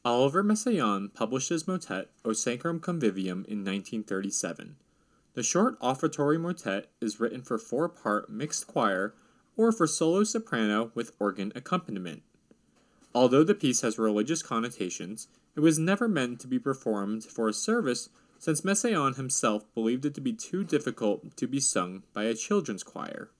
Oliver Messiaen published his motet O Sacrum Convivium in 1937. The short offertory motet is written for four-part mixed choir or for solo soprano with organ accompaniment. Although the piece has religious connotations, it was never meant to be performed for a service since Messiaen himself believed it to be too difficult to be sung by a children's choir.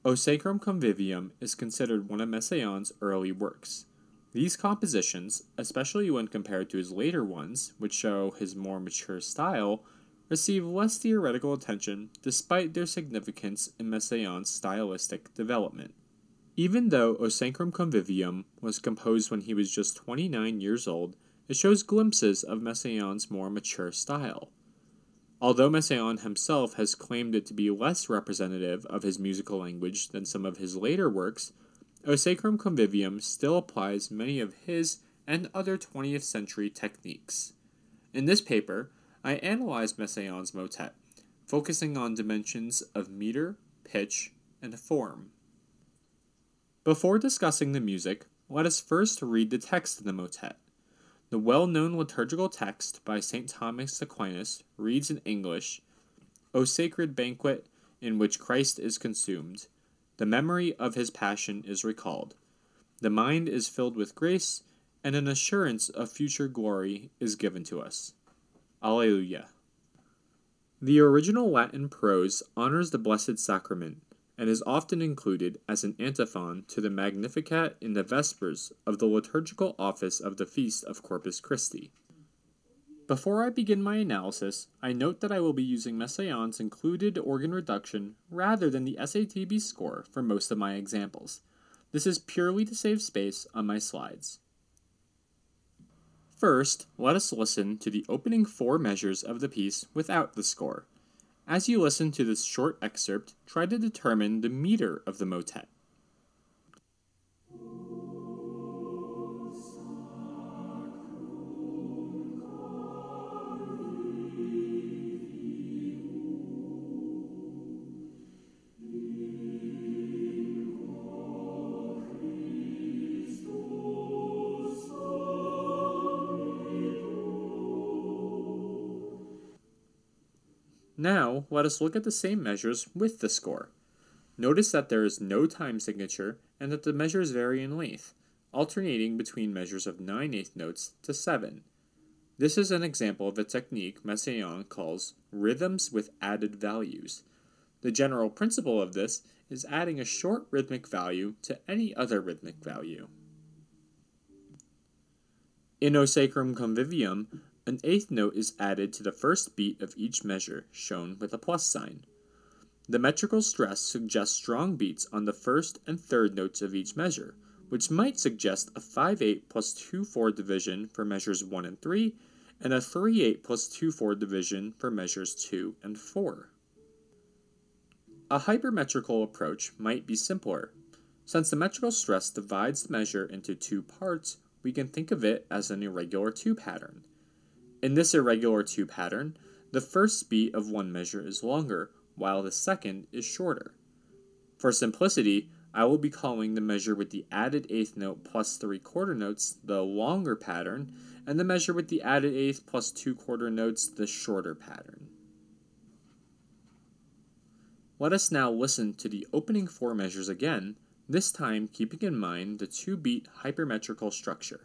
O Sacrum Convivium is considered one of Messiaen's early works. These compositions, especially when compared to his later ones, which show his more mature style, receive less theoretical attention despite their significance in Messiaen's stylistic development. Even though O Sacrum Convivium was composed when he was just 29 years old, it shows glimpses of Messiaen's more mature style. Although Messiaen himself has claimed it to be less representative of his musical language than some of his later works, O Sacrum Convivium still applies many of his and other 20th century techniques. In this paper, I analyzed Messiaen's motet, focusing on dimensions of meter, pitch, and form. Before discussing the music, let us first read the text of the motet. The well-known liturgical text by St. Thomas Aquinas reads in English, O sacred banquet in which Christ is consumed, the memory of his passion is recalled. The mind is filled with grace, and an assurance of future glory is given to us. Alleluia. The original Latin prose honors the Blessed Sacrament, and is often included as an antiphon to the Magnificat in the Vespers of the liturgical office of the Feast of Corpus Christi. Before I begin my analysis, I note that I will be using Messiaen's included organ reduction rather than the SATB score for most of my examples. This is purely to save space on my slides. First, let us listen to the opening four measures of the piece without the score. As you listen to this short excerpt, try to determine the meter of the motet. Now, let us look at the same measures with the score. Notice that there is no time signature and that the measures vary in length, alternating between measures of 9/8 notes to 7. This is an example of a technique Messiaen calls rhythms with added values. The general principle of this is adding a short rhythmic value to any other rhythmic value. In O Sacrum Convivium, an eighth note is added to the first beat of each measure, shown with a plus sign. The metrical stress suggests strong beats on the first and third notes of each measure, which might suggest a 5/8 plus 2/4 division for measures 1 and 3, and a 3/8 plus 2/4 division for measures 2 and 4. A hypermetrical approach might be simpler. Since the metrical stress divides the measure into two parts, we can think of it as an irregular 2 pattern. In this irregular 2 pattern, the first beat of one measure is longer, while the second is shorter. For simplicity, I will be calling the measure with the added eighth note plus 3/4 notes the longer pattern, and the measure with the added eighth plus 2/4 notes the shorter pattern. Let us now listen to the opening four measures again, this time keeping in mind the 2-beat hypermetrical structure.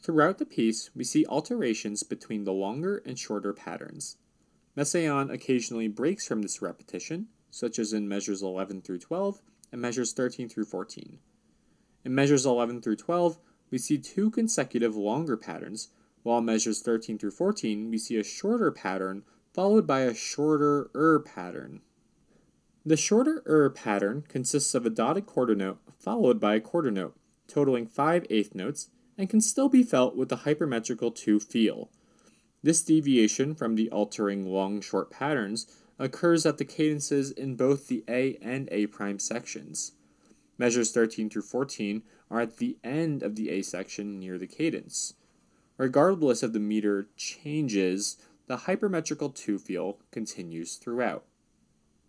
Throughout the piece, we see alterations between the longer and shorter patterns. Messiaen occasionally breaks from this repetition, such as in measures 11 through 12 and measures 13 through 14. In measures 11 through 12, we see two consecutive longer patterns, while in measures 13 through 14, we see a shorter pattern followed by a shorter pattern. The shorter pattern consists of a dotted quarter note followed by a quarter note, totaling 5/8 notes, and can still be felt with the hypermetrical 2 feel. This deviation from the altering long-short patterns occurs at the cadences in both the A and A' sections. Measures 13 through 14 are at the end of the A section near the cadence. Regardless of the meter changes, the hypermetrical 2 feel continues throughout.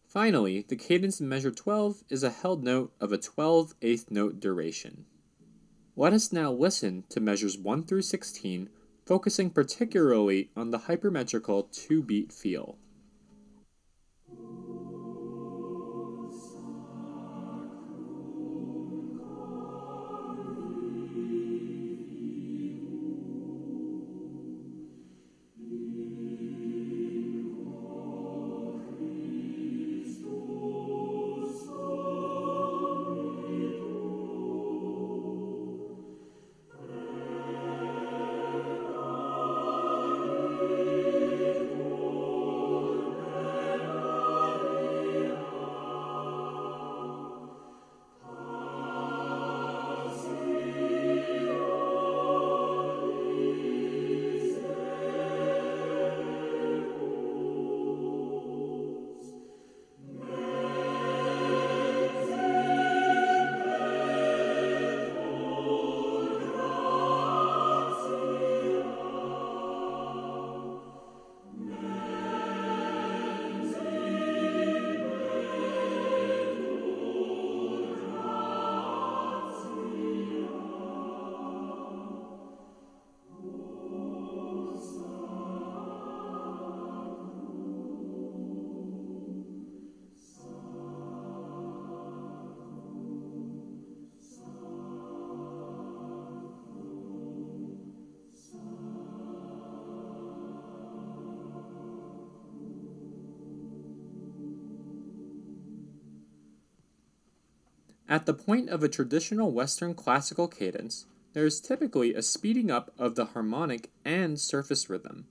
Finally, the cadence in measure 12 is a held note of a 12/8 note duration. Let us now listen to measures 1 through 16, focusing particularly on the hypermetrical 2-beat feel. At the point of a traditional Western classical cadence, there is typically a speeding up of the harmonic and surface rhythm.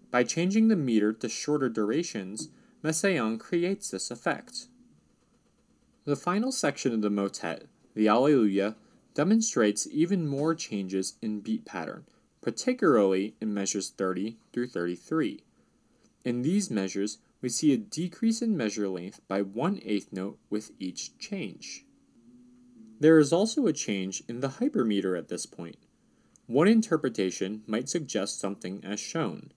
By changing the meter to shorter durations, Messiaen creates this effect. The final section of the motet, the Alleluia, demonstrates even more changes in beat pattern, particularly in measures 30 through 33. In these measures, we see a decrease in measure length by 1/8 note with each change. There is also a change in the hypermeter at this point. One interpretation might suggest something as shown.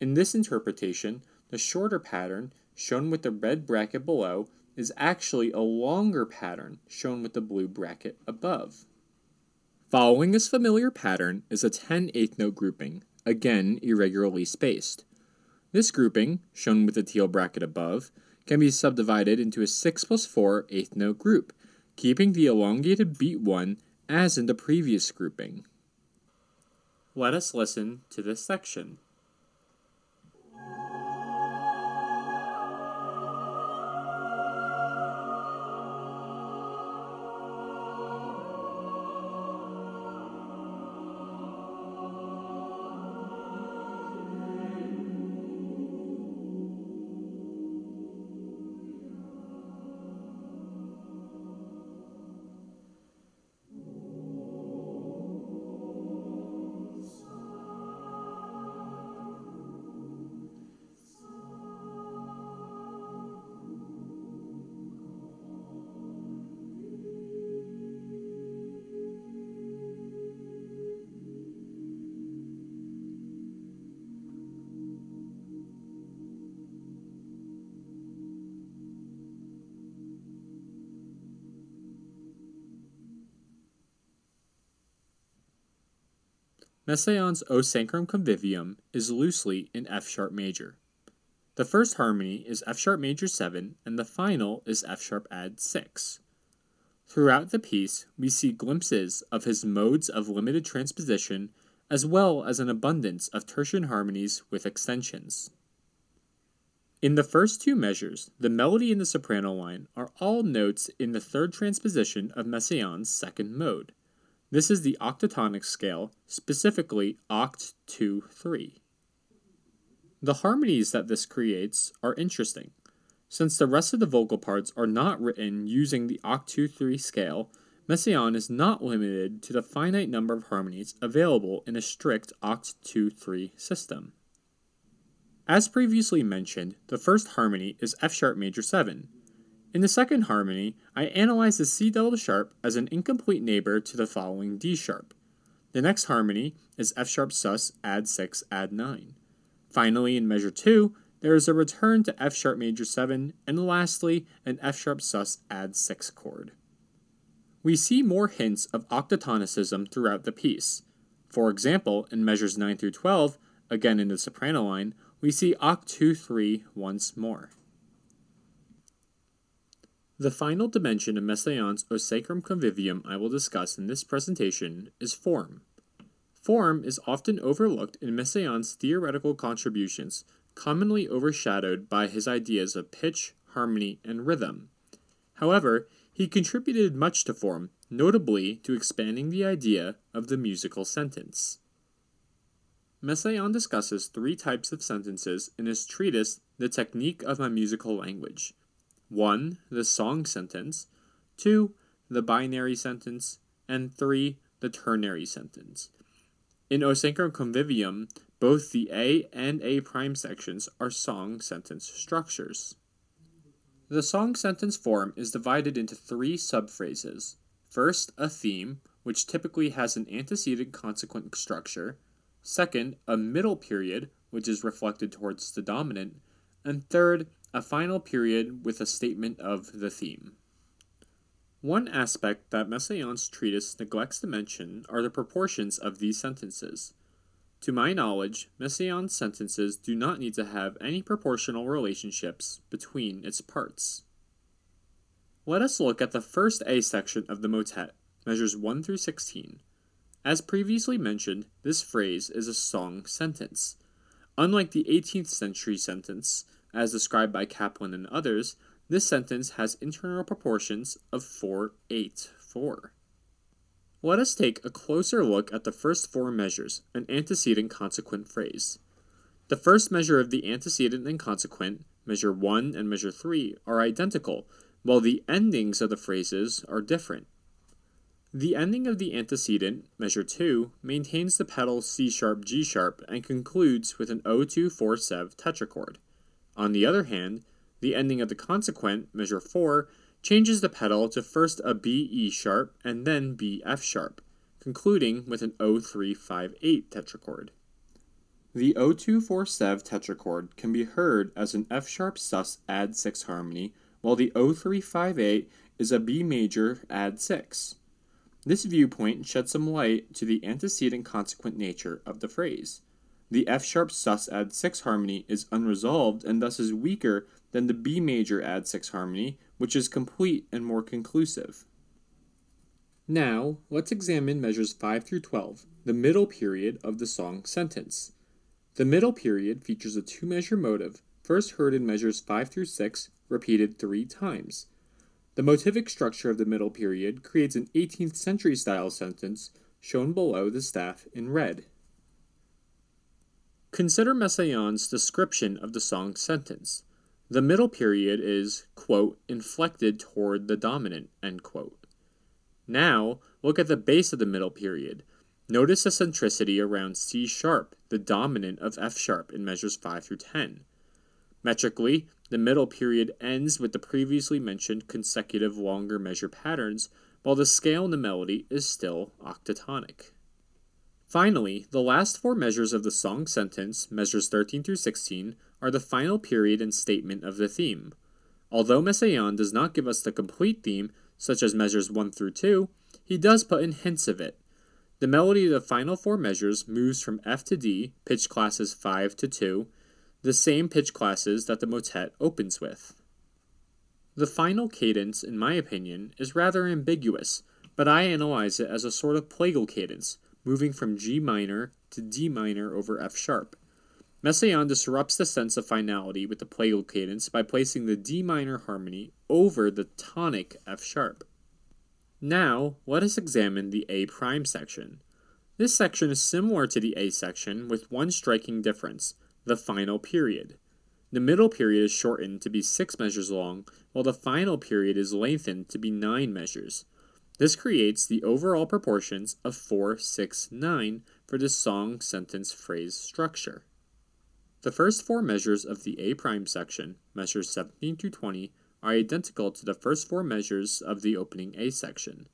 In this interpretation, the shorter pattern, shown with the red bracket below, is actually a longer pattern, shown with the blue bracket above. Following this familiar pattern is a 10/8 note grouping, again irregularly spaced. This grouping, shown with the teal bracket above, can be subdivided into a 6+4 8th note group, keeping the elongated beat 1 as in the previous grouping. Let us listen to this section. Messiaen's O sacrum convivium is loosely in F sharp major. The first harmony is F sharp major 7, and the final is F sharp add 6. Throughout the piece, we see glimpses of his modes of limited transposition, as well as an abundance of tertian harmonies with extensions. In the first two measures, the melody and the soprano line are all notes in the third transposition of Messiaen's second mode. This is the octatonic scale, specifically Oct 2-3. The harmonies that this creates are interesting. Since the rest of the vocal parts are not written using the Oct 2-3 scale, Messiaen is not limited to the finite number of harmonies available in a strict Oct 2-3 system. As previously mentioned, the first harmony is F sharp major 7. In the second harmony, I analyze the C double sharp as an incomplete neighbor to the following D sharp. The next harmony is F sharp sus add 6 add 9. Finally, in measure 2, there is a return to F sharp major 7, and lastly, an F sharp sus add 6 chord. We see more hints of octatonicism throughout the piece. For example, in measures 9 through 12, again in the soprano line, we see oct 2-3 once more. The final dimension of Messiaen's O Sacrum Convivium I will discuss in this presentation is form. Form is often overlooked in Messiaen's theoretical contributions, commonly overshadowed by his ideas of pitch, harmony, and rhythm. However, he contributed much to form, notably to expanding the idea of the musical sentence. Messiaen discusses 3 types of sentences in his treatise The Technique of My Musical Language. 1. The song sentence, 2. The binary sentence, and 3. The ternary sentence. In O Sacrum Convivium, both the A and A prime sections are song sentence structures. The song sentence form is divided into 3 subphrases. First, a theme, which typically has an antecedent consequent structure. Second, a middle period, which is reflected towards the dominant. And third, a final period with a statement of the theme. One aspect that Messiaen's treatise neglects to mention are the proportions of these sentences. To my knowledge, Messiaen's sentences do not need to have any proportional relationships between its parts. Let us look at the first A section of the motet, measures 1 through 16. As previously mentioned, this phrase is a song sentence. Unlike the 18th century sentence, as described by Kaplan and others, this sentence has internal proportions of 4-8-4. Let us take a closer look at the first 4 measures, an antecedent consequent phrase. The first measure of the antecedent and consequent, measure 1 and measure 3, are identical, while the endings of the phrases are different. The ending of the antecedent, measure 2, maintains the pedal C sharp G sharp and concludes with an O2-4-7 tetrachord. On the other hand, the ending of the consequent, measure 4, changes the pedal to first a B E sharp and then B F sharp, concluding with an O3-5-8 tetrachord. The O2-4-7 tetrachord can be heard as an F sharp sus add 6 harmony, while the O3-5-8 is a B major add 6. This viewpoint sheds some light to the antecedent consequent nature of the phrase. The F sharp sus add 6 harmony is unresolved and thus is weaker than the B major add 6 harmony, which is complete and more conclusive. Now, let's examine measures 5 through 12, the middle period of the song sentence. The middle period features a 2-measure motive, first heard in measures 5 through 6, repeated 3 times. The motivic structure of the middle period creates an 18th century style sentence, shown below the staff in red. Consider Messiaen's description of the song sentence. The middle period is, quote, inflected toward the dominant, end quote. Now, look at the base of the middle period. Notice the centricity around C sharp, the dominant of F sharp in measures 5 through 10. Metrically, the middle period ends with the previously mentioned consecutive longer measure patterns, while the scale in the melody is still octatonic. Finally, the last 4 measures of the song sentence, measures 13 through 16, are the final period and statement of the theme. Although Messiaen does not give us the complete theme, such as measures 1 through 2, he does put in hints of it. The melody of the final 4 measures moves from F to D, pitch classes 5 to 2, the same pitch classes that the motet opens with. The final cadence, in my opinion, is rather ambiguous, but I analyze it as a sort of plagal cadence, moving from G minor to D minor over F sharp. Messiaen disrupts the sense of finality with the plagal cadence by placing the D minor harmony over the tonic F sharp. Now, let us examine the A prime section. This section is similar to the A section with one striking difference, the final period. The middle period is shortened to be 6 measures long, while the final period is lengthened to be 9 measures. This creates the overall proportions of 4-6-9 for the song sentence phrase structure. The first four measures of the A prime section, measures 17 through 20, are identical to the first four measures of the opening A section.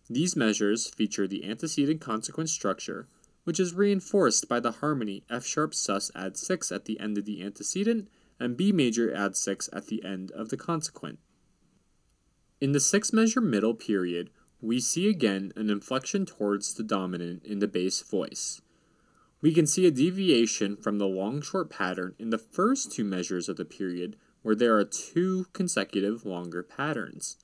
These measures feature the antecedent consequent structure, which is reinforced by the harmony F sharp sus add 6 at the end of the antecedent and B major add 6 at the end of the consequent. In the 6-measure middle period, we see again an inflection towards the dominant in the bass voice. We can see a deviation from the long-short pattern in the first two measures of the period, where there are two consecutive longer patterns.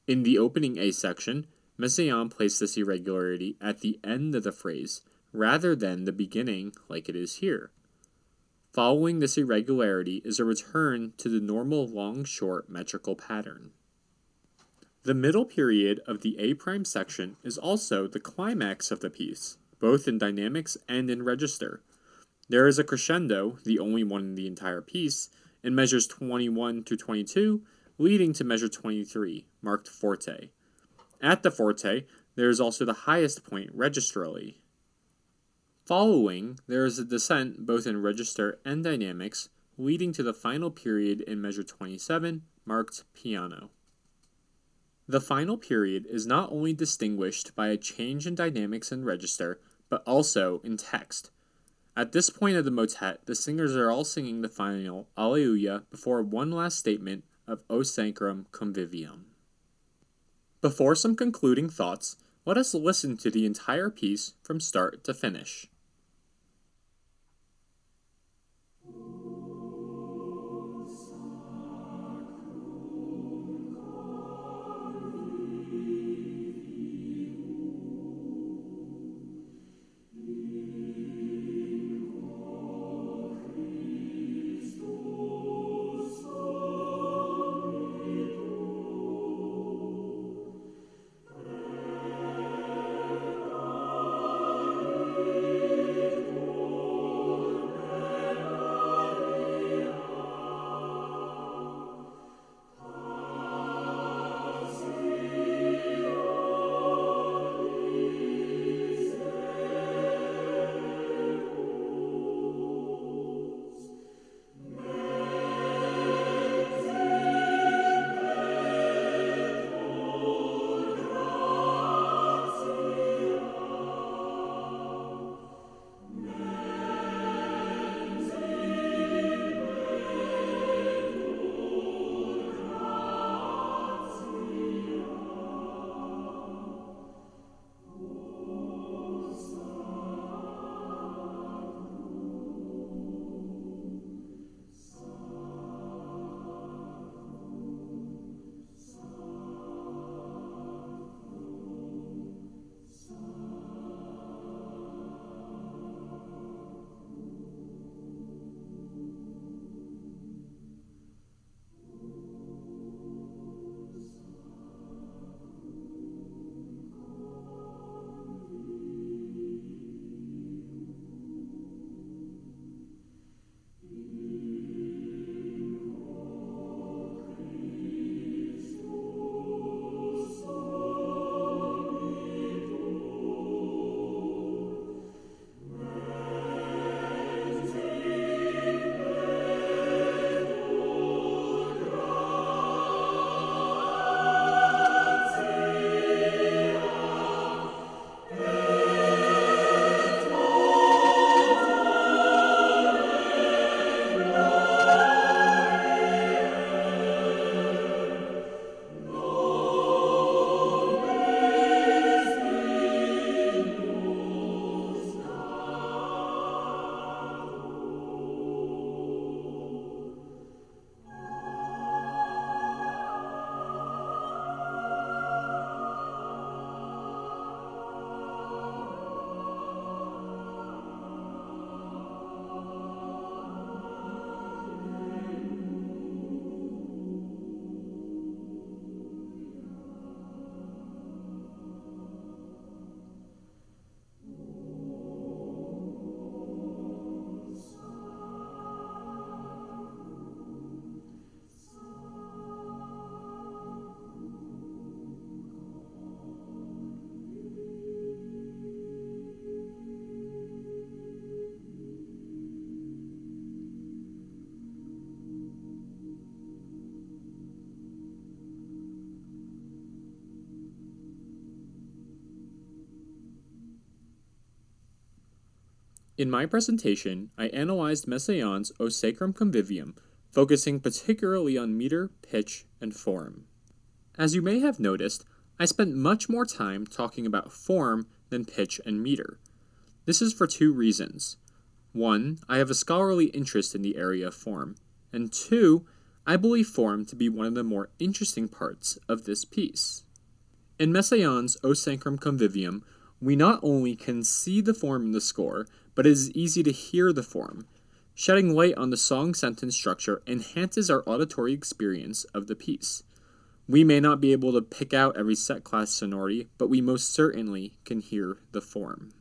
In the opening A section, Messiaen placed this irregularity at the end of the phrase, rather than the beginning like it is here. Following this irregularity is a return to the normal long-short metrical pattern. The middle period of the A prime section is also the climax of the piece, both in dynamics and in register. There is a crescendo, the only one in the entire piece, in measures 21 through 22, leading to measure 23, marked forte. At the forte, there is also the highest point registrally. Following, there is a descent both in register and dynamics, leading to the final period in measure 27, marked piano. The final period is not only distinguished by a change in dynamics and register, but also in text. At this point of the motet, the singers are all singing the final Alleluia before one last statement of O sacrum convivium. Before some concluding thoughts, let us listen to the entire piece from start to finish. In my presentation, I analyzed Messiaen's O Sacrum Convivium, focusing particularly on meter, pitch, and form. As you may have noticed, I spent much more time talking about form than pitch and meter. This is for two reasons. One, I have a scholarly interest in the area of form, and two, I believe form to be one of the more interesting parts of this piece. In Messiaen's O Sacrum Convivium, we not only can see the form in the score, but it is easy to hear the form. Shedding light on the song sentence structure enhances our auditory experience of the piece. We may not be able to pick out every set class sonority, but we most certainly can hear the form.